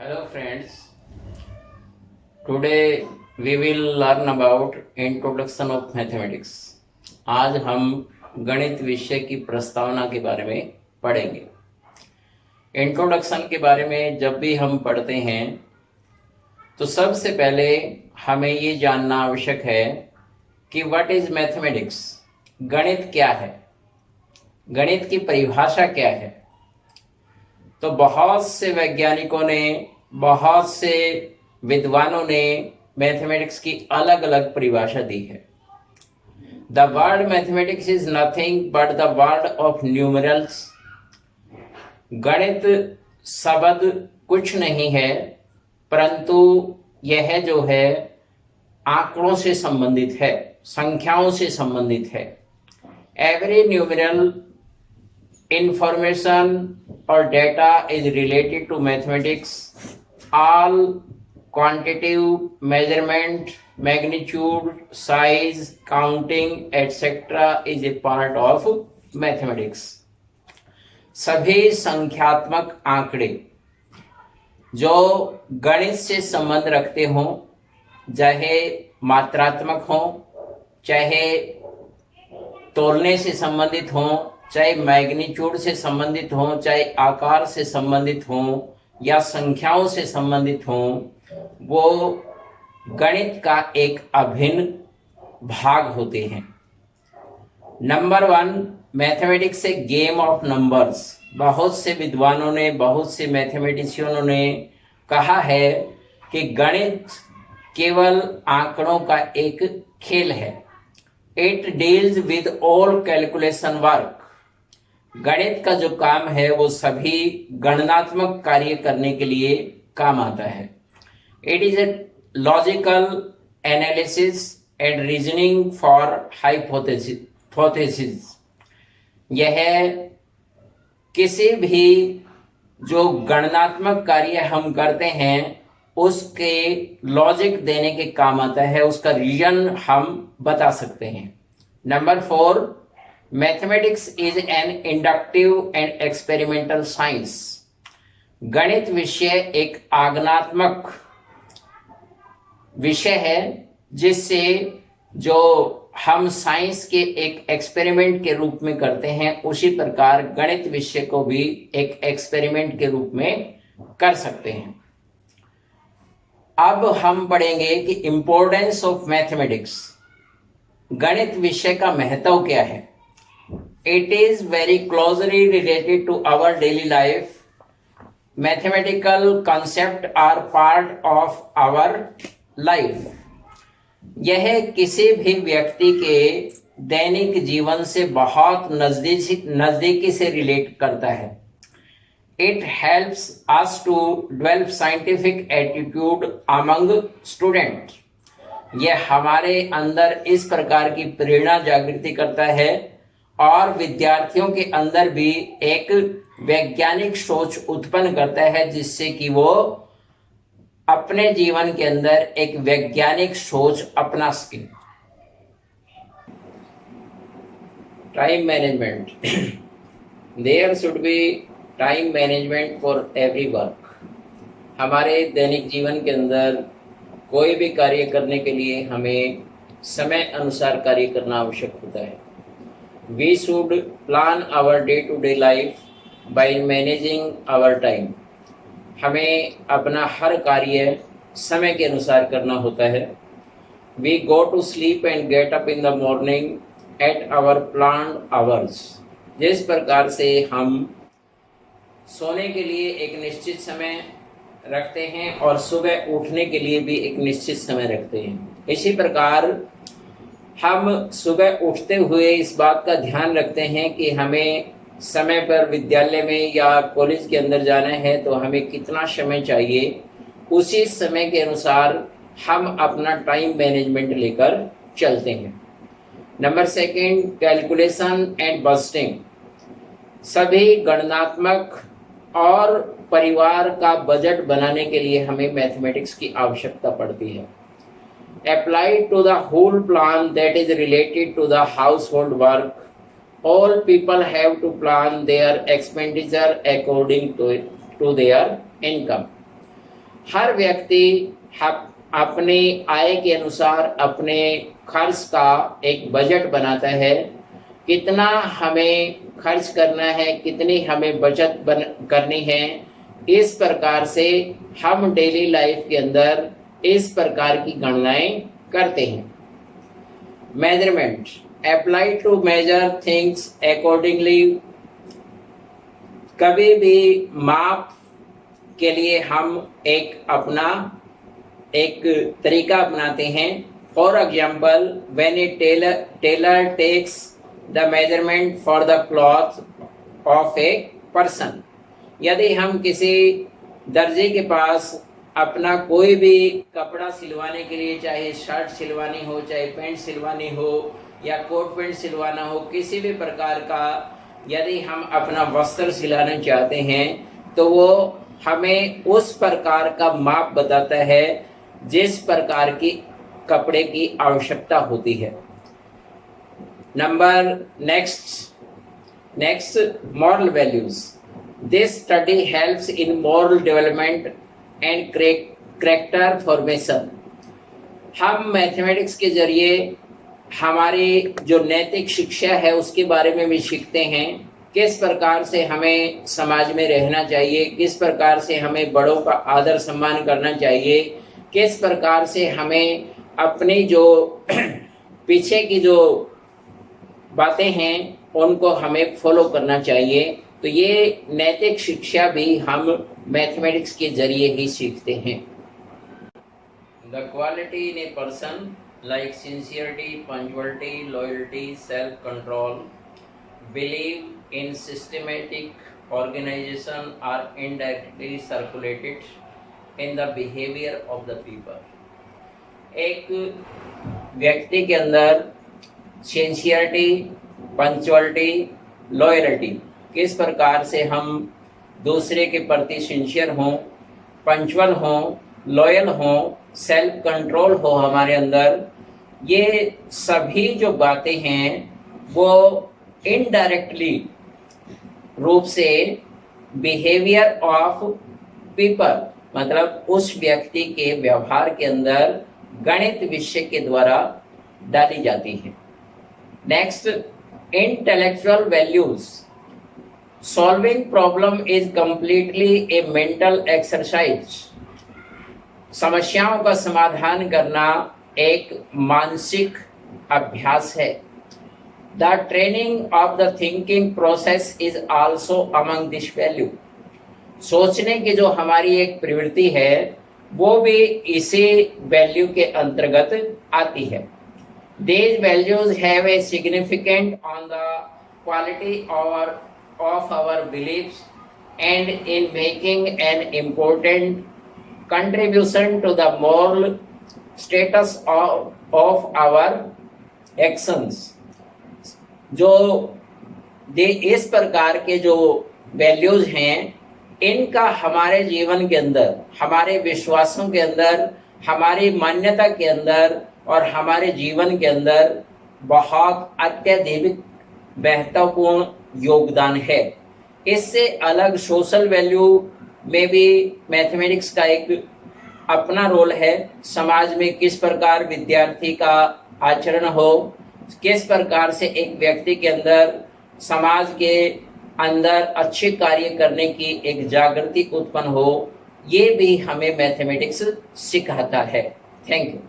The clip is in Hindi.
Hello friends, today we will learn about introduction of mathematics. आज हम गणित विषय की प्रस्तावना के बारे में पढ़ेंगे। इंट्रोडक्शन के बारे में जब भी हम पढ़ते हैं तो सबसे पहले हमें ये जानना आवश्यक है कि व्हाट इज मैथमेटिक्स, गणित क्या है, गणित की परिभाषा क्या है। तो बहुत से वैज्ञानिकों ने, बहुत से विद्वानों ने मैथमेटिक्स की अलग अलग परिभाषा दी है। The word mathematics is nothing but the word of numerals. गणित शब्द कुछ नहीं है परंतु यह जो है आंकड़ों से संबंधित है, संख्याओं से संबंधित है। Every numeral information or data is related to mathematics. All quantitative measurement, magnitude, size, counting, etc. is a part of mathematics. सभी संख्यात्मक आंकड़े जो गणित से संबंध रखते हों, चाहे मात्रात्मक हों, चाहे तोलने से संबंधित हों, चाहे मैग्नीट्यूड से संबंधित हों, चाहे आकार से संबंधित हों या संख्याओं से संबंधित हों, वो गणित का एक अभिन्न भाग होते हैं। Number 1, mathematics A game of numbers. बहुत से विद्वानों ने, बहुत से मैथमेटिशियनों ने कहा है कि गणित केवल आंकड़ों का एक खेल है। It deals with all calculation work. गणित का जो काम है वो सभी गणनात्मक कार्य करने के लिए काम आता है। It is a logical analysis and reasoning for hypothesis. यह किसी भी जो गणनात्मक कार्य हम करते हैं उसके लॉजिक देने के काम आता है, उसका रीजन हम बता सकते हैं। Number 4, mathematics is an inductive and experimental science. गणित विषय एक आगमनात्मक विषय है जिससे जो हम साइंस के एक एक्सपेरिमेंट के रूप में करते हैं, उसी प्रकार गणित विषय को भी एक एक्सपेरिमेंट के रूप में कर सकते हैं। अब हम पढ़ेंगे कि इंपॉर्टेंस ऑफ मैथमेटिक्स। गणित विषय का महत्व क्या है। It is very closely related to our daily life. Mathematical concepts are part of our life. यह किसी भी व्यक्ति के दैनिक जीवन से बहुत नजदीकी से रिलेट करता है। It helps us to develop scientific attitude among students. यह हमारे अंदर इस प्रकार की प्रेरणा जागृति करता है और विद्यार्थियों के अंदर भी एक वैज्ञानिक सोच उत्पन्न करता है जिससे कि वो अपने जीवन के अंदर एक वैज्ञानिक सोच अपना सके। Time management. There should be time management for every work. हमारे दैनिक जीवन के अंदर कोई भी कार्य करने के लिए हमें समय अनुसार कार्य करना आवश्यक होता है। We should plan our day-to-day life by managing our time. हमें अपना हर कार्य समय के अनुसार करना होता है। We go to sleep and get up in the morning at our planned hours. जिस प्रकार से हम सोने के लिए एक निश्चित समय रखते हैं और सुबह उठने के लिए भी एक निश्चित समय रखते हैं, इसी प्रकार हम सुबह उठते हुए इस बात का ध्यान रखते हैं कि हमें समय पर विद्यालय में या कॉलेज के अंदर जाना है तो हमें कितना समय चाहिए, उसी समय के अनुसार हम अपना टाइम मैनेजमेंट लेकर चलते हैं। Number 2, calculation and budgeting. सभी गणनात्मक और परिवार का बजट बनाने के लिए हमें मैथमेटिक्स की आवश्यकता पड़ती है। Applied to the whole plan that is related to the household work, all people have to plan their expenditure according to their income. हर व्यक्ति अपने आय के अनुसार अपने खर्च का एक बजट बनाता है, कितना हमें खर्च करना है, कितनी हमें बचत करनी है। इस प्रकार से हम डेली लाइफ के अंदर इस प्रकार की गणनाएं करते हैं। Measurement apply to measure things accordingly. कभी भी माप के लिए हम अपना एक तरीका अपनाते हैं। For example, when a tailor takes the measurement for the cloth of a person. यदि हम किसी दर्जी के पास अपना कोई भी कपड़ा सिलवाने के लिए, चाहे शर्ट सिलवानी हो, चाहे पैंट सिलवानी हो या कोट पैंट सिलवाना हो, किसी भी प्रकार का यदि हम अपना वस्त्र सिलाना चाहते हैं तो वो हमें उस प्रकार का माप बताता है जिस प्रकार की कपड़े की आवश्यकता होती है। Next moral values. This study helps in moral development and character formation. हम मैथमेटिक्स के जरिए हमारी जो नैतिक शिक्षा है उसके बारे में भी सीखते हैं। किस प्रकार से हमें समाज में रहना चाहिए, किस प्रकार से हमें बड़ों का आदर सम्मान करना चाहिए, किस प्रकार से हमें अपनी जो पीछे की जो बातें हैं उनको हमें फॉलो करना चाहिए। तो ये नैतिक शिक्षा भी हम मैथमेटिक्स के जरिए ही सीखते हैं। The quality in a person like sincerity, punctuality, loyalty, self control, believe in systematic organisation are indirectly circulated in the behaviour of the people. एक व्यक्ति के अंदर सिंसियरिटी, पंक्चुअलिटी, लॉयल्टी, किस प्रकार से हम दूसरे के प्रति सिंसियर हों, पंक्चुअल हों, लॉयल हों, सेल्फ कंट्रोल हो हमारे अंदर, ये सभी जो बातें हैं वो इनडायरेक्टली रूप से बिहेवियर ऑफ पीपल, मतलब उस व्यक्ति के व्यवहार के अंदर गणित विषय के द्वारा डाली जाती है। Next, intellectual values. Solving problem is completely A mental exercise. समस्याओं का समाधान करना एक मानसिक अभ्यास है। The training of the thinking process is also among this value. सोचने की जो हमारी एक प्रवृत्ति है वो भी इसी वैल्यू के अंतर्गत आती है। These values have a significant on the quality of our beliefs and in making an important contribution to the moral status of our actions। जो इस प्रकार के जो वैल्यूज हैं इनका हमारे जीवन के अंदर, हमारे विश्वासों के अंदर, हमारी मान्यता के अंदर और हमारे जीवन के अंदर बहुत अत्यधिक महत्वपूर्ण योगदान है। इससे अलग सोशल वैल्यू में भी मैथमेटिक्स का एक अपना रोल है। समाज में किस प्रकार विद्यार्थी का आचरण हो, किस प्रकार से एक व्यक्ति के अंदर समाज के अंदर अच्छे कार्य करने की एक जागृति उत्पन्न हो, ये भी हमें मैथमेटिक्स सिखाता है। Thank you.